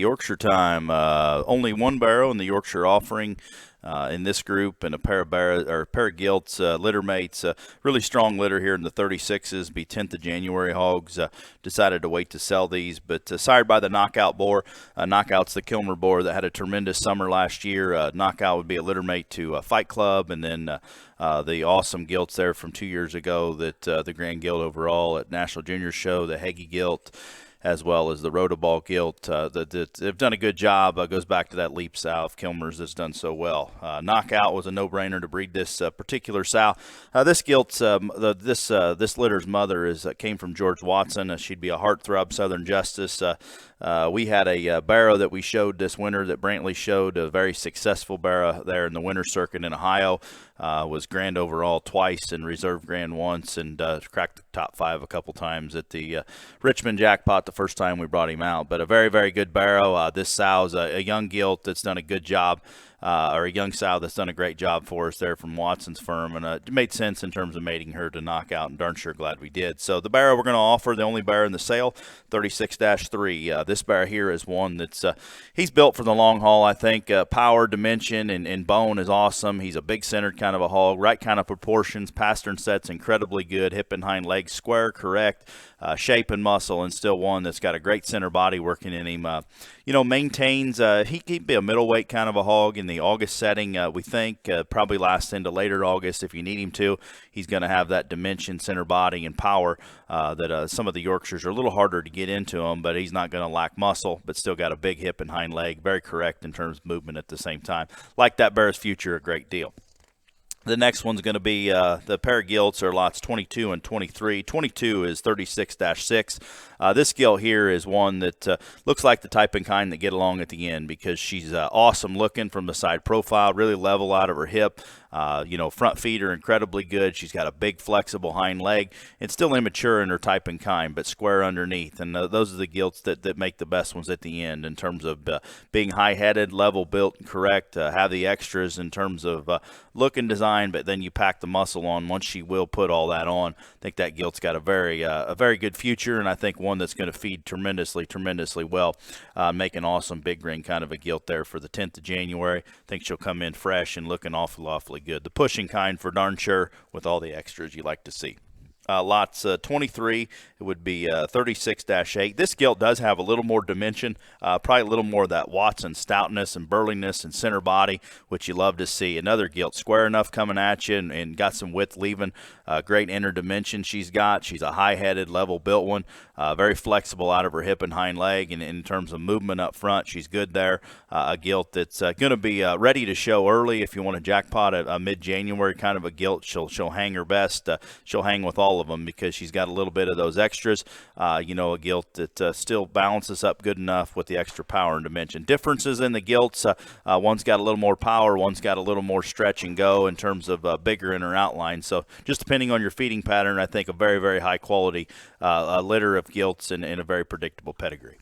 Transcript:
Yorkshire time. Only one barrow in the Yorkshire offering in this group, and a pair of gilts, litter mates. Really strong litter here in the 36s. Be 10th of January hogs. Decided to wait to sell these, but sired by the Knockout boar. Knockout's the Kilmer boar that had a tremendous summer last year. Knockout would be a litter mate to Fight Club, and then the awesome gilts there from 2 years ago that the Grand Gilt overall at National Junior Show, the Heggie gilt, as well as the Rotoball gilt. They've done a good job. Goes back to that Leap sow of Kilmer's that's done so well. Knockout was a no-brainer to breed this particular sow. This gilt's this litter's mother came from George Watson. She'd be a heartthrob Southern Justice. We had a barrow that we showed this winter that Brantley showed, a very successful barrow there in the winter circuit in Ohio. Was grand overall twice and reserve grand once, and cracked the top 5 a couple times at the Richmond Jackpot the first time we brought him out. But a very, very good barrow. This sow's a young gilt that's done a good job. Or a young sow that's done a great job for us there from Watson's firm, and it made sense in terms of mating her to Knockout, and darn sure glad we did. So the barrow we're going to offer, the only barrow in the sale, 36-3. This barrow here is one that's he's built for the long haul, I think. Power, dimension, and bone is awesome. He's a big-centered kind of a hog, right kind of proportions. Pastern set's incredibly good. Hip and hind legs square, correct. Shape and muscle, and still one that's got a great center body working in him. Maintains, he could be a middleweight kind of a hog in the August setting, we think, probably last into later August if you need him to. He's going to have that dimension, center body, and power that some of the Yorkshires are a little harder to get into him, but he's not going to lack muscle, but still got a big hip and hind leg, very correct in terms of movement at the same time. Like that barrow's future a great deal. The next one's going to be the pair of gilts are lots 22 and 23. 22 is 36-6. This gilt here is one that looks like the type and kind that get along at the end, because she's awesome looking from the side profile, really level out of her hip. Front feet are incredibly good. She's got a big, flexible hind leg. It's still immature in her type and kind, but square underneath. And those are the gilts that make the best ones at the end in terms of being high-headed, level built, and correct. Have the extras in terms of look and design, but then you pack the muscle on. Once she will put all that on, I think that gilt's got a very good future, and I think one that's going to feed tremendously well. Make an awesome big ring kind of a gilt there for the 10th of January. I think she'll come in fresh and looking awfully good. The pushing kind for darn sure, with all the extras you like to see. Lots 23, it would be 36-8. This gilt does have a little more dimension, probably a little more of that Watson stoutness and burliness and center body, which you love to see. Another gilt, square enough coming at you and got some width leaving. Great inner dimension she's got. She's a high-headed, level-built one, very flexible out of her hip and hind leg, and in terms of movement up front, she's good there. A gilt that's going to be ready to show early if you want a jackpot a mid-January kind of a gilt. She'll hang her best. She'll hang with all of them because she's got a little bit of those extras. A gilt that still balances up good enough with the extra power and dimension. Differences in the gilts, one's got a little more power, one's got a little more stretch and go in terms of bigger inner outline. So just depending on your feeding pattern, I think a very, very high quality litter of gilts and a very predictable pedigree.